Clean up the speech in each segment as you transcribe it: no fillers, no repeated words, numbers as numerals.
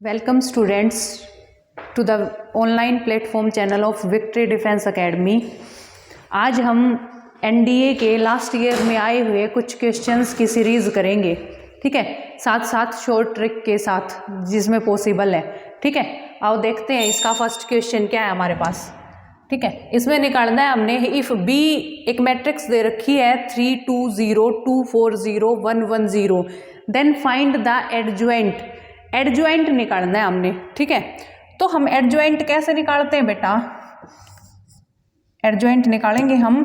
Welcome students to the online platform channel of Victory Defence Academy. आज हम NDA के last year में आए हुए कुछ क्वेश्चंस की सीरीज़ करेंगे, ठीक है, साथ साथ शॉर्ट ट्रिक के साथ जिसमें पॉसिबल है, ठीक है। आओ देखते हैं इसका फर्स्ट क्वेश्चन क्या है हमारे पास, ठीक है। इसमें निकालना है हमने इफ़ बी एक मैट्रिक्स दे रखी है 3 2 0 2 4 0 1 1 0, then find the adjoint. Adjoint निकालना है हमने, ठीक है। तो हम एडजॉइंट कैसे निकालते हैं बेटा? एडजॉइंट निकालेंगे हम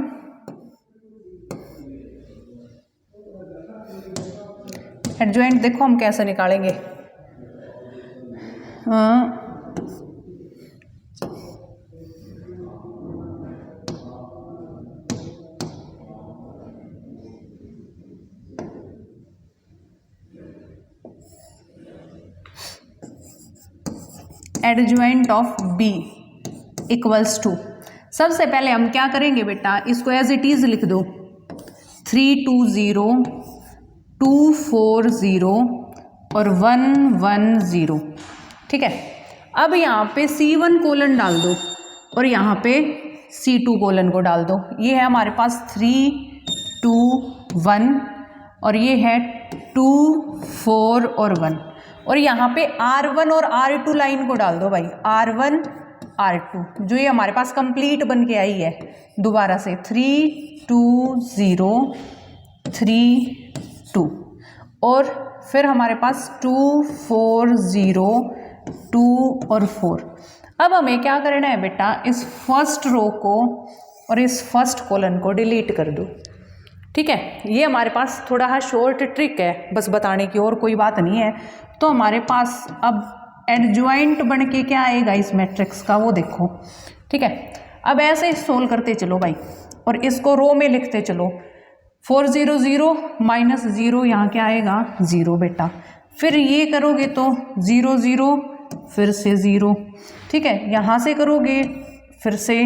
एडजॉइंट, देखो हम कैसे निकालेंगे। Adjoint of B equals to, सबसे पहले हम क्या करेंगे बेटा, इसको एज इट इज लिख दो 3 2 0 2 4 0 और 1 1 0, ठीक है। अब यहाँ पे C1 कोलन डाल दो और यहाँ पे C2 कोलन को डाल दो। ये है हमारे पास 3 2 1 और ये है 2 4 और 1, और यहाँ पे R1 और R2 लाइन को डाल दो भाई, R1 R2, जो ये हमारे पास कंप्लीट बन के आई है। दोबारा से 3 2 0 3 2 और फिर हमारे पास 2 4 0 2 और 4। अब हमें क्या करना है बेटा, इस फर्स्ट रो को और इस फर्स्ट कॉलम को डिलीट कर दो, ठीक है। ये हमारे पास थोड़ा शॉर्ट ट्रिक है बस बताने की, और कोई बात नहीं है। तो हमारे पास अब एडजॉइंट बन के क्या आएगा इस मैट्रिक्स का, वो देखो, ठीक है। अब ऐसे सोल्व करते चलो भाई और इसको रो में लिखते चलो। 4 0 0 माइनस 0, यहाँ क्या आएगा 0 बेटा। फिर ये करोगे तो 0 0 फिर से 0, ठीक है। यहाँ से करोगे फिर से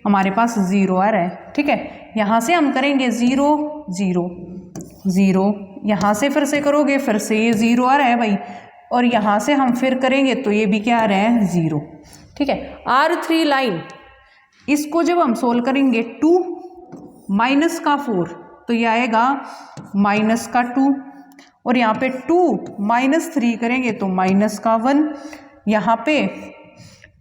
हमारे पास 0 आ रहा है, ठीक है। यहाँ से हम करेंगे 0 0 0, यहाँ से फिर से करोगे फिर से ये 0 आ रहा है भाई, और यहाँ से हम फिर करेंगे तो ये भी क्या आ रहा है 0, ठीक है। R3 लाइन, इसको जब हम सोल्व करेंगे 2 माइनस का 4 तो ये आएगा माइनस का 2, और यहाँ पे 2 माइनस 3 करेंगे तो माइनस का 1, यहाँ पे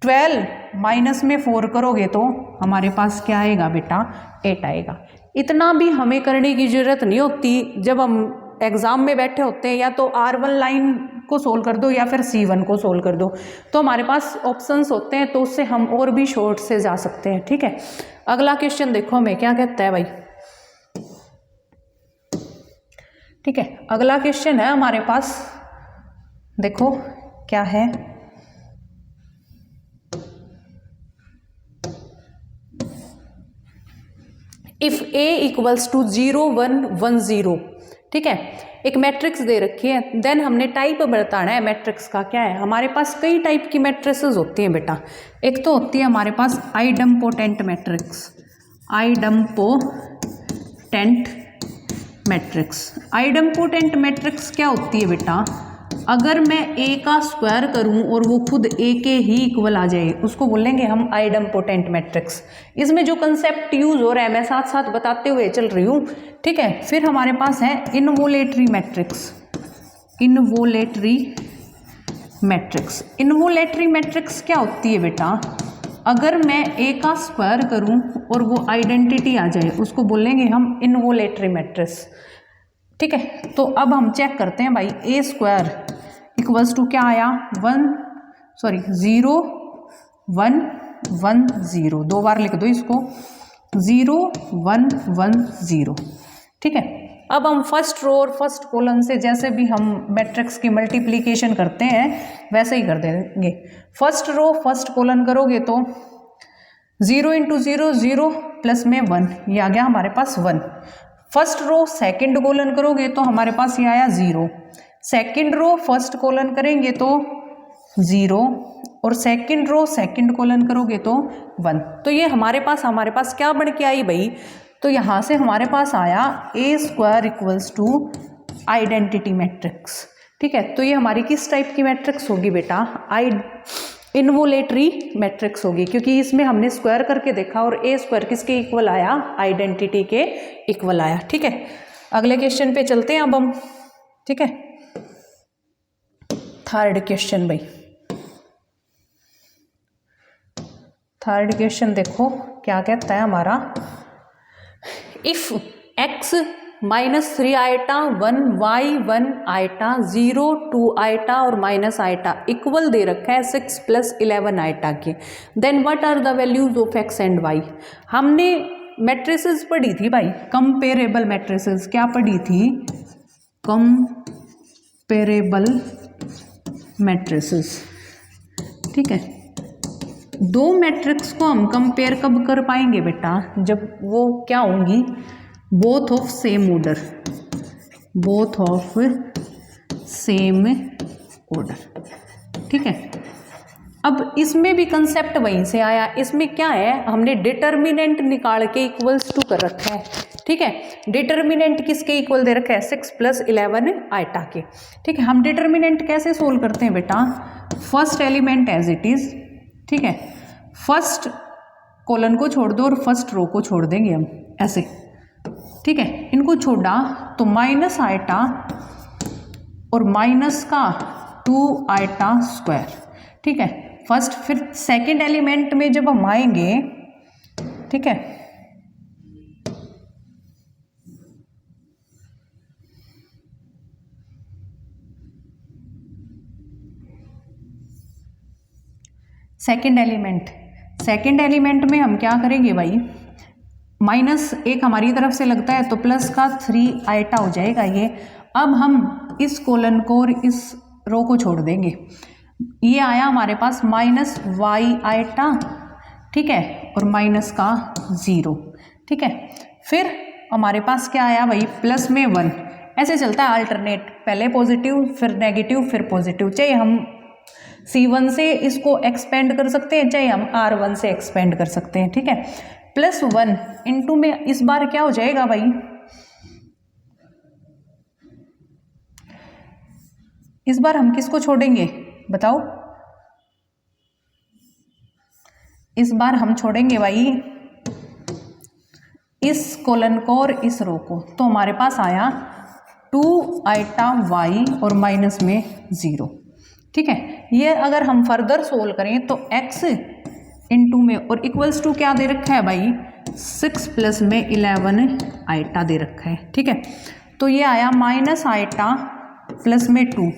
12 माइनस में 4 करोगे तो हमारे पास क्या आएगा बेटा 8 आएगा। इतना भी हमें करने की ज़रूरत नहीं होती। जब हम एग्ज़ाम में बैठे होते हैं या तो R1 लाइन को सोल्व कर दो या फिर C1 को सोल्व कर दो, तो हमारे पास ऑप्शंस होते हैं, तो उससे हम और भी शॉर्ट से जा सकते हैं, ठीक है। अगला क्वेश्चन देखो हमें क्या कहता है भाई, ठीक है। अगला क्वेश्चन है हमारे पास, देखो क्या है। इफ A इक्वल्स टू 0 1 1 0, ठीक है। एक मैट्रिक्स दे रखी है, देन हमने टाइप बताना है मैट्रिक्स का क्या है। हमारे पास कई टाइप की मैट्रिसेस होती हैं बेटा। एक तो होती है हमारे पास आइडम्पोटेंट मैट्रिक्स, आइडम्पोटेंट मैट्रिक्स। आइडम्पोटेंट मैट्रिक्स क्या होती है बेटा, अगर मैं A का स्क्वायर करूं और वो खुद A के ही इक्वल आ जाए, उसको बोलेंगे हम आइडम्पोटेंट मैट्रिक्स। इसमें जो कंसेप्ट यूज हो रहा है मैं साथ साथ बताते हुए चल रही हूँ, ठीक है। फिर हमारे पास है इनवोलेटरी मैट्रिक्स, इनवोलेटरी मैट्रिक्स। इनवोलेटरी मैट्रिक्स क्या होती है बेटा, अगर मैं A का स्क्वायर करूं और वो आइडेंटिटी आ जाए, उसको बोलेंगे हम इनवोलेटरी मैट्रिक्स, ठीक है। तो अब हम चेक करते हैं भाई, A स्क्वायर इक्वल्स टू क्या आया 0 1 1 0, दो बार लिख दो इसको, 0 1 1 0, ठीक है। अब हम फर्स्ट रो और फर्स्ट कॉलम से जैसे भी हम मैट्रिक्स की मल्टीप्लिकेशन करते हैं वैसे ही कर देंगे। फर्स्ट रो फर्स्ट कॉलम करोगे तो 0 इंटू 0 0 प्लस में 1, ये आ गया हमारे पास 1। फर्स्ट रो सेकंड कॉलम करोगे तो हमारे पास ये आया 0। सेकंड रो फर्स्ट कॉलम करेंगे तो 0, और सेकंड रो सेकंड कॉलम करोगे तो 1। तो ये हमारे पास क्या बन के आई भाई, तो यहाँ से हमारे पास आया A square equals to identity matrix, ठीक है, तो ये हमारी किस टाइप की मैट्रिक्स होगी बेटा, इन्वोलेटरी मैट्रिक्स होगी, क्योंकि इसमें हमने स्क्वायर करके देखा और ए स्क्वायर किसके इक्वल आया, आइडेंटिटी के इक्वल आया। ठीक है, अगले क्वेश्चन पे चलते हैं अब हम। ठीक है, थर्ड क्वेश्चन भाई, थर्ड क्वेश्चन देखो क्या कहता है हमारा, if x -3 iota 1 y 1 iota 0 2 iota और माइनस आइटा इक्वल दे रखा है 6 + 11 आइटा के, then what are the values of x and y। हमने मैट्रिसेस पढ़ी थी भाई, कंपेरेबल मैट्रिसेस, क्या पढ़ी थी, कंपेरेबल मैट्रिसेस। ठीक है, दो मैट्रिक्स को हम कंपेयर कब कर पाएंगे बेटा, जब वो क्या होंगी, both of same order, both of same order. ठीक है, अब इसमें भी कंसेप्ट वहीं से आया, इसमें क्या है, हमने डिटर्मिनेंट निकाल के इक्वल्स टू कर रखा है। ठीक है, डिटर्मिनेंट किसके इक्वल दे रखा है, 6 + 11 आइटा के। ठीक है, हम डिटर्मिनेंट कैसे सोल्व करते हैं बेटा, first element as it is. ठीक है, फर्स्ट कॉलन को छोड़ दो और फर्स्ट रो को छोड़ देंगे हम ऐसे। ठीक है, इनको छोड़ा तो माइनस आइटा और माइनस का 2 आइटा स्क्वायर। ठीक है, फर्स्ट, फिर सेकंड एलिमेंट में जब हम आएंगे, ठीक है, सेकंड एलिमेंट में हम क्या करेंगे भाई, माइनस एक हमारी तरफ से लगता है तो प्लस का 3 आइटा हो जाएगा ये। अब हम इस कॉलन को और इस रो को छोड़ देंगे, ये आया हमारे पास -y आइटा। ठीक है, और माइनस का 0। ठीक है, फिर हमारे पास क्या आया भाई, प्लस में 1, ऐसे चलता है अल्टरनेट, पहले पॉजिटिव फिर नेगेटिव फिर पॉजिटिव, चाहे हम C1 से इसको एक्सपेंड कर सकते हैं, चाहे हम R1 से एक्सपेंड कर सकते हैं। ठीक है, +1 इंटू में इस बार क्या हो जाएगा भाई, इस बार हम किसको छोड़ेंगे बताओ, इस बार हम छोड़ेंगे भाई इस कॉलन को और इस रो को, तो हमारे पास आया 2 आइटा y और माइनस में 0। ठीक है, ये अगर हम फर्दर सोल्व करें तो x इंटू में और इक्वल्स टू क्या दे रखा है भाई, 6 + में 11 आइटा दे रखा है। ठीक है, तो ये आया माइनस आइटा प्लस में 2,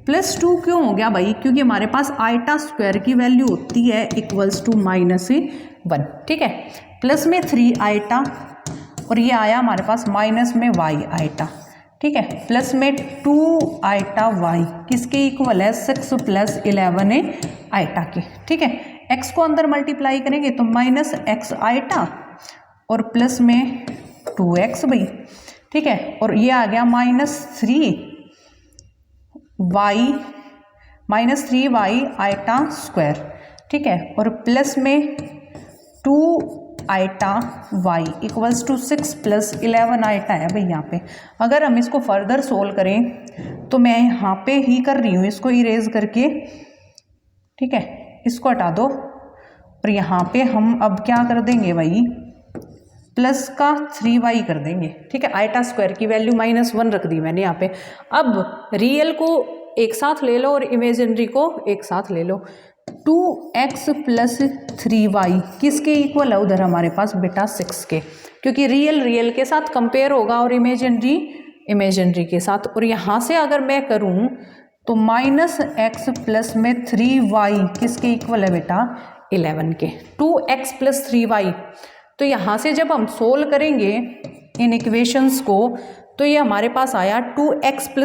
+2 क्यों हो गया भाई, क्योंकि हमारे पास आइटा स्क्वायर की वैल्यू होती है इक्वल्स टू -1। ठीक है, प्लस में 3 आइटा और ये आया हमारे पास माइनस में y आइटा। ठीक है, प्लस में 2 आइटा y किसके इक्वल है, 6 + 11 आइटा के। ठीक है, x को अंदर मल्टीप्लाई करेंगे तो -x आइटा और प्लस में 2x भाई। ठीक है, और ये आ गया -3y आइटा स्क्वायर। ठीक है, और प्लस में 2 iota y equals to 6 + 11 iota है भाई यहाँ पे। अगर हम इसको फर्दर सोल्व करें तो मैं यहाँ पे ही कर रही हूँ, इसको इरेज करके। ठीक है, इसको हटा दो और यहाँ पे हम अब क्या कर देंगे भाई, प्लस का 3y कर देंगे। ठीक है, आइटा स्क्वायर की वैल्यू -1 रख दी मैंने यहाँ पे। अब रियल को एक साथ ले लो और इमेजिनरी को एक साथ ले लो, 2x + 3y किसके इक्वल है उधर हमारे पास बेटा 6 के, क्योंकि रियल के साथ कंपेयर होगा और इमेजिनरी के साथ। और यहाँ से अगर मैं करूँ तो -x + में 3y किसके इक्वल है बेटा 11 के, 2x + 3y। तो यहाँ से जब हम सोल्व करेंगे इन इक्वेशंस को तो ये हमारे पास आया 2x +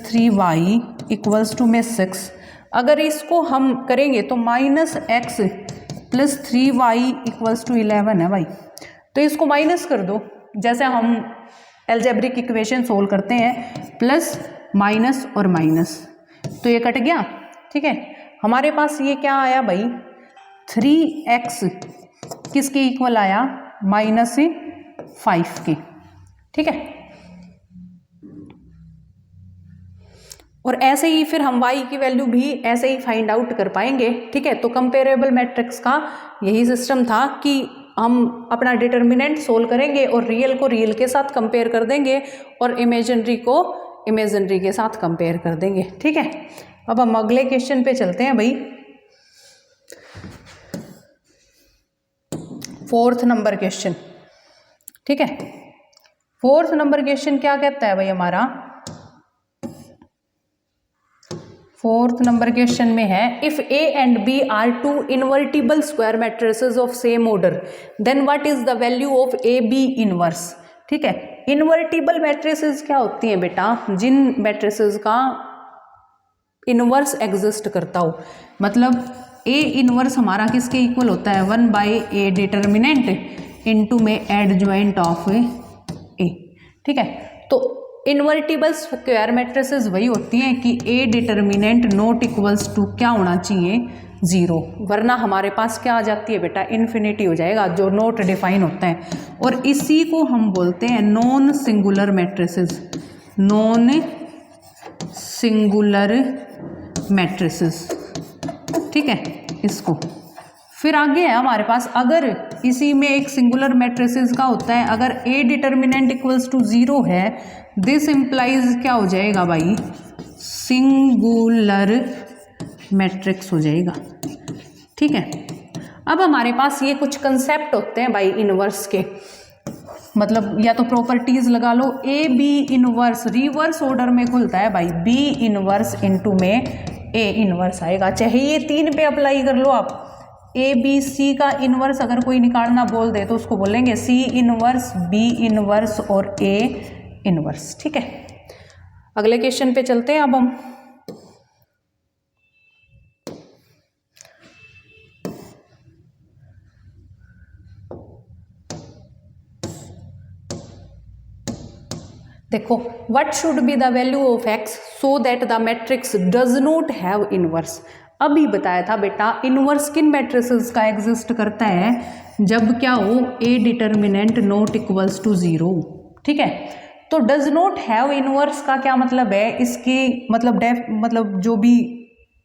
3y इक्वल्स टू में 6। अगर इसको हम करेंगे तो -x + 3y इक्वल्स टू 11 है भाई, तो इसको माइनस कर दो, जैसे हम एल्जेब्रिक इक्वेशन सोल्व करते हैं, प्लस माइनस और माइनस, तो ये कट गया। ठीक है, हमारे पास ये क्या आया भाई, 3x किसके इक्वल आया, -5 के। ठीक है, और ऐसे ही फिर हम y की वैल्यू भी ऐसे ही फाइंड आउट कर पाएंगे। ठीक है, तो कंपेरेबल मैट्रिक्स का यही सिस्टम था कि हम अपना डिटर्मिनेंट सोल्व करेंगे और रियल को रियल के साथ कंपेयर कर देंगे और इमेजिनरी को इमेजिनरी के साथ कंपेयर कर देंगे। ठीक है, अब हम अगले क्वेश्चन पे चलते हैं भाई। 4th number question. ठीक है, 4th नंबर क्वेश्चन क्या कहता है भाई हमारा? 4th नंबर क्वेश्चन में है if A and B are two invertible square matrices of same order then what is the value of AB inverse। ठीक है, इन्वर्टिबल मैट्रिसेस क्या होती हैं बेटा? जिन मैट्रिसेस का इनवर्स एग्जिस्ट करता हो, मतलब A इनवर्स हमारा किसके इक्वल होता है? 1/A डिटर्मिनेंट इनटू में एडजॉइंट ऑफ A। ठीक है, तो इन्वर्टिबल स्क्वायर मैट्रिसेस वही होती हैं कि A determinant not equals to क्या होना चाहिए? 0, वरना हमारे पास क्या आ जाती है बेटा? इन्फिनिटी हो जाएगा, जो नॉट डिफाइन होता है। और इसी को हम बोलते हैं non singular matrices, non singular matrices. ठीक है, इसको फिर आगे है हमारे पास, अगर इसी में एक सिंगुलर मैट्रिसेस का होता है, अगर A डिटर्मिनेंट इक्वल्स टू 0 है, दिस इम्प्लाइज क्या हो जाएगा भाई? सिंगुलर मैट्रिक्स हो जाएगा। ठीक है, अब हमारे पास ये कुछ कंसेप्ट होते हैं भाई इनवर्स के, मतलब या तो प्रॉपर्टीज लगा लो। A B inverse reverse order में खुलता है भाई, B इनवर्स इनटू में A इनवर्स आएगा। चाहे ये 3 पे अप्लाई कर लो आप। A B C का इनवर्स अगर कोई निकालना बोल दे तो उसको बोलेंगे C इनवर्स, B इनवर्स और A इनवर्स। ठीक है, अगले क्वेश्चन पे चलते हैं अब हम। देखो, what should be the value of x so that the matrix does not have inverse. अभी बताया था बेटा इनवर्स किन मैट्रिसेस का एग्जिस्ट करता है? जब क्या हो? A determinant not equals to 0। ठीक है, तो डज नॉट हैव इनवर्स का क्या मतलब है? इसकी मतलब जो भी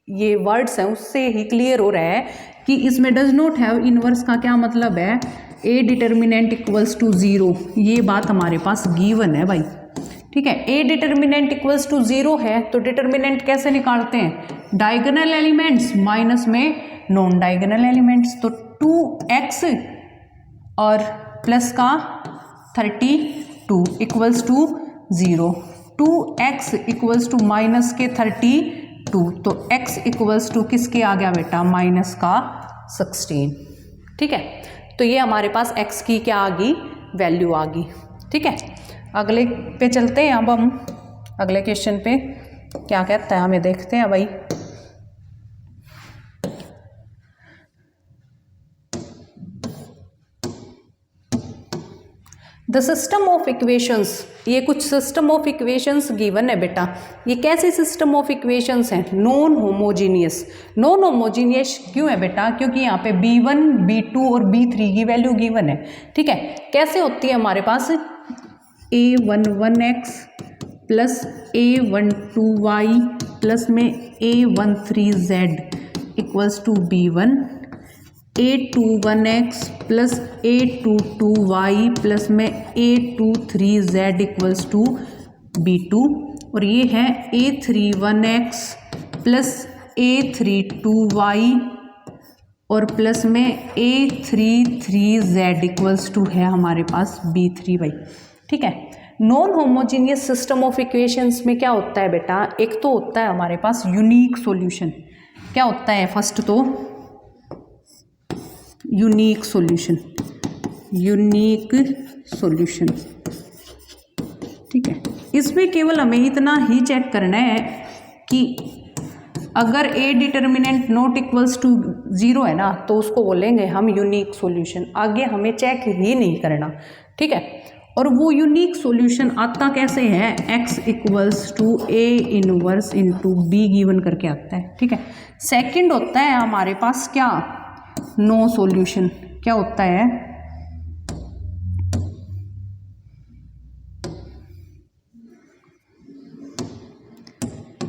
ये वर्ड्स हैं उससे ही क्लियर हो रहा है कि इसमें डज नॉट हैव इनवर्स का क्या मतलब है? A डिटर्मिनेंट इक्वल्स टू 0, ये बात हमारे पास गिवन है भाई। ठीक है, A डिटर्मिनेंट इक्वल्स टू 0 है, तो डिटर्मिनेंट कैसे निकालते हैं? डायगोनल एलिमेंट्स माइनस में नॉन डायगोनल एलिमेंट्स। तो 2x और प्लस का 32 equals to 0, 2x equals to minus के 32, तो x इक्वल्स टू किसके आ गया बेटा? माइनस का 16। ठीक है, तो ये हमारे पास x की क्या आ गई? वैल्यू आ गई। ठीक है, अगले पे चलते हैं अब हम। अगले क्वेश्चन पे क्या कहता है हमें देखते हैं भाई। द सिस्टम ऑफ इक्वेशंस, ये कुछ सिस्टम ऑफ इक्वेशंस गिवन है बेटा। ये कैसे सिस्टम ऑफ इक्वेशंस हैं? Non homogeneous. नॉन होमोजीनियस क्यों है बेटा? क्योंकि यहाँ पे B1, B2 और B3 की वैल्यू गिवन है। ठीक है, कैसे होती है हमारे पास? A11x प्लस A12y प्लस में A13z equals to B1, A21x plus A22y plus में A23z इक्वल्स टू B2, और ये है A31x प्लस A32y और प्लस में A33z इक्वल्स टू है हमारे पास B3y। ठीक है, non homogeneous system of equations में क्या होता है बेटा? एक तो होता है हमारे पास यूनिक सॉल्यूशन। क्या होता है? फर्स्ट तो यूनिक सॉल्यूशन, यूनिक सॉल्यूशन। ठीक है, इसमें केवल हमें इतना ही चेक करना है कि अगर A determinant not equals to 0 है ना, तो उसको बोलेंगे हम यूनिक सॉल्यूशन। आगे हमें चेक ही नहीं करना। ठीक है, और वो यूनिक सॉल्यूशन आता कैसे है? x equals to A inverse into B given करके आता है। ठीक है, सेकंड होता है हमारे पास क्या? No solution. क्या होता है?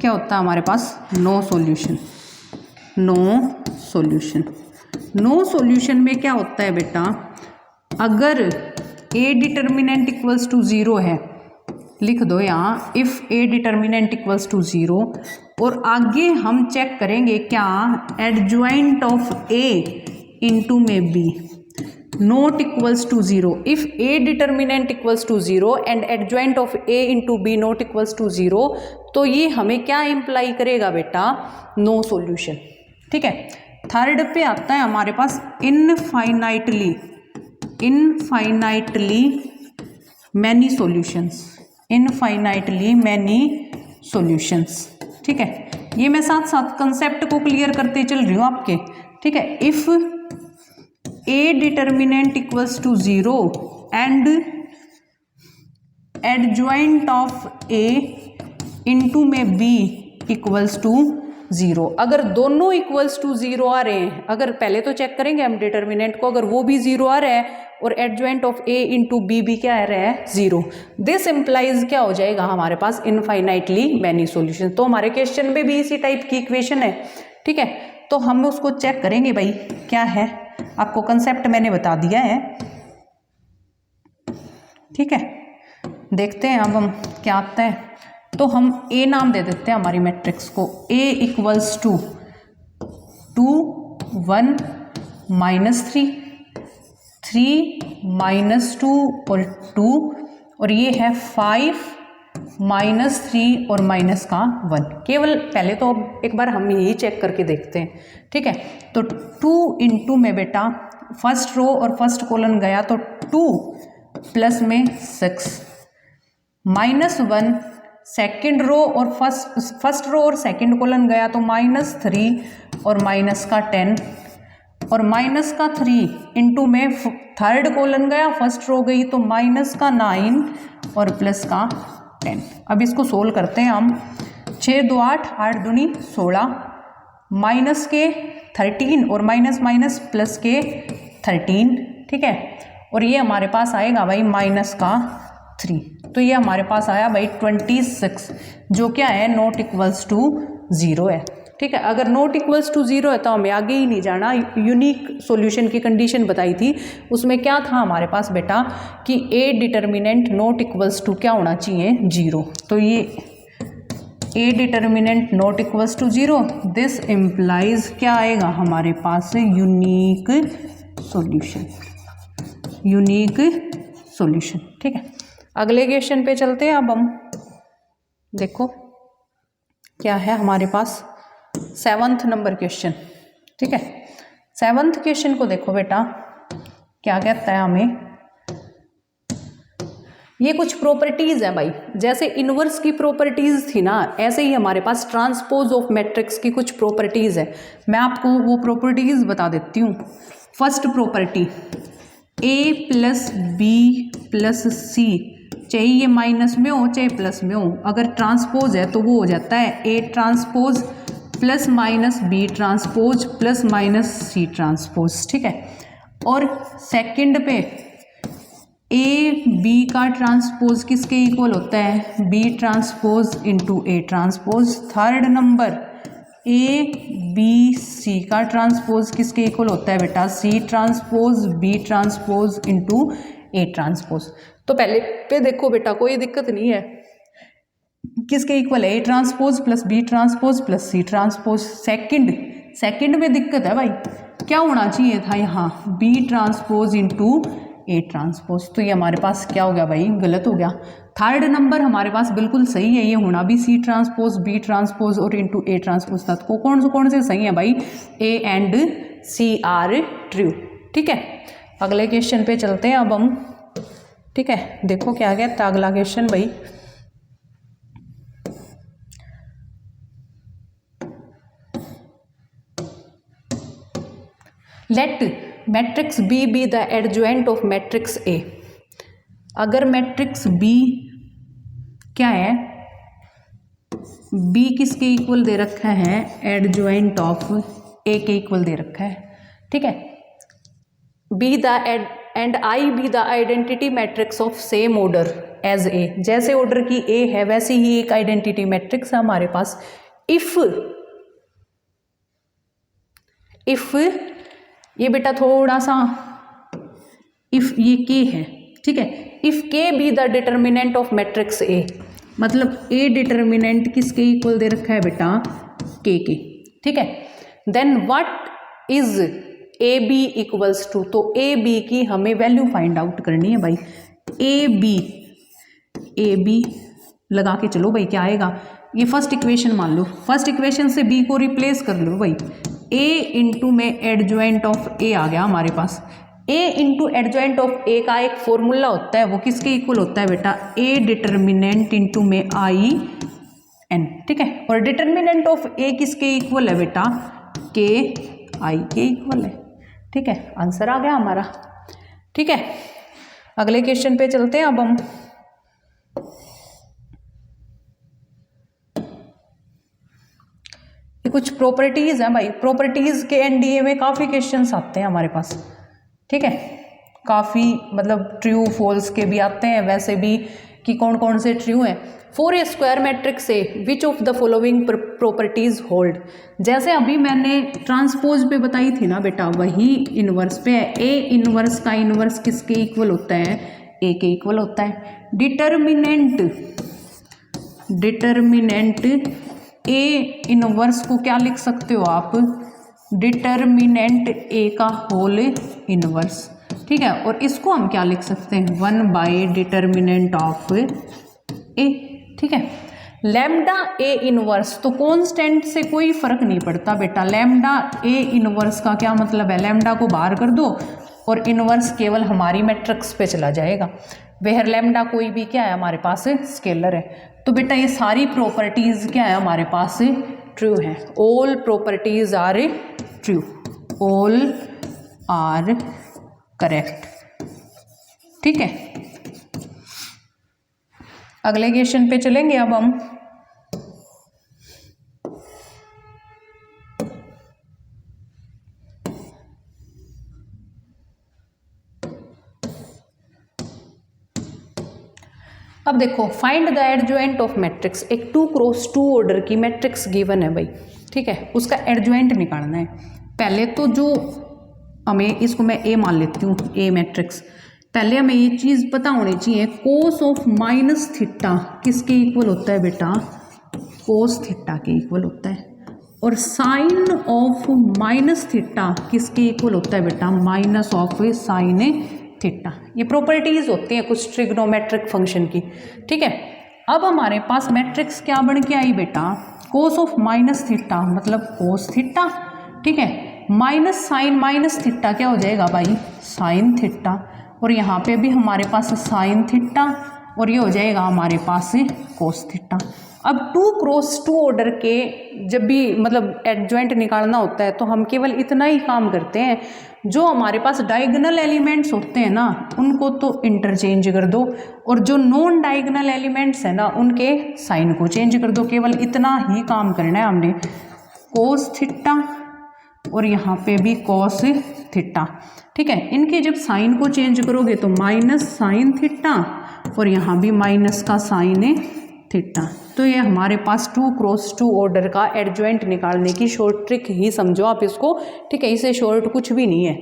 क्या होता है हमारे पास, no solution. No solution, no solution में क्या होता है बेटा, अगर ए डिटर्मिनेंट इक्वल्स टू 0 है, लिख दो यहाँ if A determinant equals to 0, और आगे हम चेक करेंगे क्या, एडजॉइंट ऑफ ए इंटू में B not equals to 0, if A determinant equals to 0 and adjoint of A into B not equals to 0, तो ये हमें क्या इम्प्लाई करेगा बेटा, नो सॉल्यूशन। ठीक है, थर्ड पे आता है हमारे पास infinitely many solutions, infinitely many solutions. ठीक है, ये मैं साथ साथ कंसेप्ट को क्लियर करते चल रही हूँ आपके। ठीक है, if A determinant equals to 0 and adjoint of A into में बी इक्वल्स टू 0, अगर दोनों इक्वल्स टू 0 आ रहे हैं, अगर पहले तो चेक करेंगे हम डिटर्मिनेंट को, अगर वो भी 0 आ रहा है और adjoint of A into B भी क्या आ रहा है, 0, दिस इम्प्लाइज क्या हो जाएगा हमारे पास, इनफाइनाइटली मैनी सॉल्यूशन। तो हमारे क्वेश्चन में भी इसी टाइप की इक्वेशन है। ठीक है, तो हम उसको चेक करेंगे भाई क्या है, आपको कंसेप्ट मैंने बता दिया है। ठीक है, देखते हैं अब हम क्या आता है। तो हम ए नाम दे देते हैं हमारी मैट्रिक्स को, ए इक्वल्स टू 2 1 -3 3 -2 और 2, और ये है 5 -3 और -1। केवल पहले तो अब एक बार हम यही चेक करके देखते हैं। ठीक है, तो 2 इंटू में बेटा फर्स्ट रो और फर्स्ट कॉलम गया तो 2 प्लस में 6 -1 सेकेंड रो और फर्स्ट रो और सेकेंड कॉलम गया तो -3 और -10, और -3 इंटू में थर्ड कॉलम गया, फर्स्ट रो गई तो -9 और +10। अब इसको सोल्व करते हैं हम। 6 2 8 8 दूनी 16, माइनस के 13 और माइनस प्लस के 13। ठीक है, और ये हमारे पास आएगा भाई -3, तो ये हमारे पास आया भाई 26, जो क्या है, नॉट इक्वल्स टू 0 है। ठीक है, अगर नॉट इक्वल्स टू 0 है तो हमें आगे ही नहीं जाना। यूनिक सॉल्यूशन की कंडीशन बताई थी, उसमें क्या था हमारे पास बेटा कि A determinant not equals to क्या होना चाहिए, 0। तो ये A determinant not equals to 0, this implies क्या आएगा हमारे पास, यूनिक सॉल्यूशन, यूनिक सॉल्यूशन। ठीक है, अगले क्वेश्चन पे चलते हैं। अब हम देखो क्या है हमारे पास, 7th नंबर क्वेश्चन। ठीक है, 7th क्वेश्चन को देखो बेटा क्या कहता है हमें, ये कुछ प्रॉपर्टीज है भाई, जैसे इनवर्स की प्रॉपर्टीज थी ना, ऐसे ही हमारे पास ट्रांसपोज ऑफ मैट्रिक्स की कुछ प्रॉपर्टीज है। मैं आपको वो प्रॉपर्टीज बता देती हूँ। फर्स्ट प्रॉपर्टी, ए प्लस बी प्लस सी, चाहे ये माइनस में हो चाहे प्लस में हो, अगर ट्रांसपोज है तो वो हो जाता है A transpose plus minus B transpose plus minus C transpose. ठीक है, और सेकंड पे ए बी का ट्रांसपोज किसके इक्वल होता है, B transpose into A transpose. Third number A B C का ट्रांसपोज किसके इक्वल होता है बेटा, C transpose B transpose into A transpose. तो पहले पे देखो बेटा कोई दिक्कत नहीं है, किसके इक्वल है, A transpose plus B transpose plus C transpose. Second में दिक्कत है भाई, क्या होना चाहिए था यहाँ, B transpose into A transpose. तो ये हमारे पास क्या हो गया भाई, गलत हो गया। थर्ड नंबर हमारे पास बिल्कुल सही है, ये होना भी सी ट्रांसपोज बी ट्रांसपोज और इंटू ए ट्रांसपोज था। तो कौन से सही है भाई, A and C are true. ठीक है, अगले क्वेश्चन पे चलते हैं अब हम। ठीक है, देखो क्या कहता है अगला क्वेश्चन भाई, let matrix B be the adjoint of matrix A. अगर मैट्रिक्स बी क्या है, बी किसके इक्वल दे रखा है, एडजॉइंट ऑफ ए के इक्वल दे रखा है। ठीक है, B the and I be the identity matrix of same order. As A, जैसे ऑर्डर की ए है वैसे ही एक आइडेंटिटी मैट्रिक्स है हमारे पास। इफ ये बेटा थोड़ा सा, इफ ये के है, ठीक है, इफ के be the determinant of matrix ए, मतलब ए डिटर्मिनेंट किसके इक्वल दे रखा है बेटा, के, ठीक है। Then what is A B equals to, तो ए बी की हमें वैल्यू फाइंड आउट करनी है भाई। ए बी लगा के चलो भाई, क्या आएगा, ये फर्स्ट इक्वेशन मान लो, फर्स्ट इक्वेशन से बी को रिप्लेस कर लो भाई। ए इंटू में एडजॉइंट ऑफ ए आ गया हमारे पास। ए इंटू एडजॉइंट ऑफ ए का एक फॉर्मूला होता है, वो किसके इक्वल होता है बेटा, ए डिटर्मिनेंट इंटू में आई एन, ठीक है। और डिटर्मिनेंट ऑफ ए किसके इक्वल है बेटा, के आई के इक्वल है, ठीक है। आंसर आ गया हमारा, ठीक है। अगले क्वेश्चन पे चलते हैं अब हम। ये कुछ प्रॉपर्टीज हैं भाई, प्रॉपर्टीज के एनडीए में काफ़ी क्वेश्चंस आते हैं हमारे पास, ठीक है। काफ़ी मतलब ट्रू फॉल्स के भी आते हैं, वैसे भी कि कौन कौन से ट्रू हैं। For a square matrix A which of the following properties hold, जैसे अभी मैंने ट्रांसपोज पे बताई थी ना बेटा, वही इनवर्स पे है। ए इनवर्स का इनवर्स किसके इक्वल होता है, ए के इक्वल होता है। डिटर्मिनेंट ए इनवर्स को क्या लिख सकते हो आप, डिटर्मिनेंट ए का होल इनवर्स, ठीक है। और इसको हम क्या लिख सकते हैं, 1 डिटर्मिनेंट ऑफ ए, ठीक है। लैम्डा ए इनवर्स, तो कॉन्स्टेंट से कोई फर्क नहीं पड़ता बेटा। लैम्डा ए इनवर्स का क्या मतलब है, लैम्डा को बाहर कर दो और इनवर्स केवल हमारी मैट्रिक्स पे चला जाएगा। वेयर लैम्डा कोई भी क्या है हमारे पास, स्केलर है। तो बेटा ये सारी प्रॉपर्टीज क्या है हमारे पास, ट्रू है। All properties are true, all are correct, ठीक है। अगले क्वेश्चन पे चलेंगे अब हम। अब देखो, find the adjoint of matrix, एक 2x2 ऑर्डर की मैट्रिक्स गिवन है भाई, ठीक है। उसका एडजॉइंट निकालना है। पहले तो जो हमें, इसको मैं ए मान लेती हूँ, ए मैट्रिक्स। पहले हमें ये चीज़ पता होनी चाहिए, कोस ऑफ माइनस थीटा किसके इक्वल होता है बेटा, कोस थीटा के इक्वल होता है। और साइन ऑफ माइनस थीटा किसके इक्वल होता है बेटा, माइनस ऑफ साइन थीटा। ये प्रॉपर्टीज होती हैं कुछ ट्रिग्नोमेट्रिक फंक्शन की, ठीक है। अब हमारे पास मैट्रिक्स क्या बन के आई बेटा, कोस ऑफ माइनस थीटा मतलब कोस थीटा, ठीक है, माइनस साइन माइनस थीटा क्या हो जाएगा भाई, साइन थीटा। और यहाँ पे भी हमारे पास साइन थीटा और ये हो जाएगा हमारे पास कोस थीटा। अब 2x2 ऑर्डर के जब भी मतलब एडजॉइंट निकालना होता है तो हम केवल इतना ही काम करते हैं, जो हमारे पास डायगोनल एलिमेंट्स होते हैं ना उनको तो इंटरचेंज कर दो, और जो नॉन डायगोनल एलिमेंट्स है ना उनके साइन को चेंज कर दो। केवल इतना ही काम करना है हमने, कोस थीटा और यहाँ पे भी कोस थीटा, ठीक है। इनके जब साइन को चेंज करोगे तो माइनस साइन थीटा और यहाँ भी माइनस का साइन थीटा। तो ये हमारे पास 2x2 ऑर्डर का एडजॉइंट निकालने की शॉर्ट ट्रिक ही समझो आप इसको, ठीक है। इसे शॉर्ट कुछ भी नहीं है,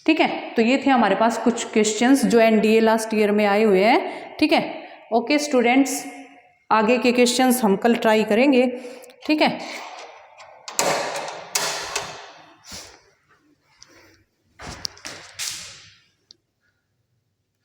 ठीक है। तो ये थे हमारे पास कुछ क्वेश्चंस जो एनडीए लास्ट ईयर में आए हुए हैं, ठीक है। ओके स्टूडेंट्स, आगे के क्वेश्चंस हम कल ट्राई करेंगे, ठीक है।